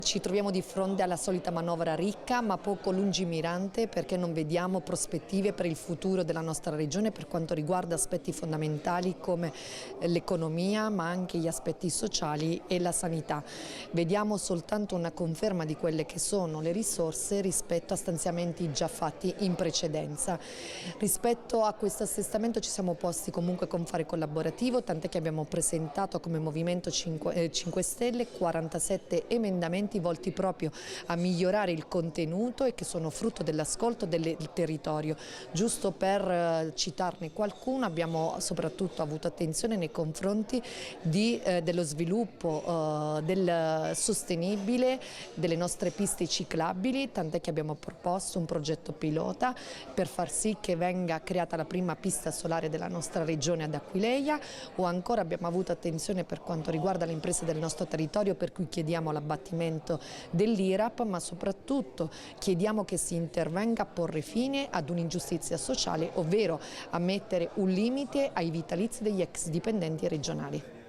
Ci troviamo di fronte alla solita manovra ricca ma poco lungimirante perché non vediamo prospettive per il futuro della nostra regione per quanto riguarda aspetti fondamentali come l'economia ma anche gli aspetti sociali e la sanità. Vediamo soltanto una conferma di quelle che sono le risorse rispetto a stanziamenti già fatti in precedenza. Rispetto a questo assestamento ci siamo posti comunque con fare collaborativo, tant'è che abbiamo presentato come Movimento 5 Stelle 47 emendamenti volti proprio a migliorare il contenuto e che sono frutto dell'ascolto del territorio. Giusto per citarne qualcuno, abbiamo soprattutto avuto attenzione nei confronti dello sviluppo del sostenibile delle nostre piste ciclabili, tant'è che abbiamo proposto un progetto pilota per far sì che venga creata la prima pista solare della nostra regione ad Aquileia, o ancora abbiamo avuto attenzione per quanto riguarda le imprese del nostro territorio, per cui chiediamo l'abbattimento dell'IRAP, ma soprattutto chiediamo che si intervenga a porre fine ad un'ingiustizia sociale, ovvero a mettere un limite ai vitalizi degli ex dipendenti regionali.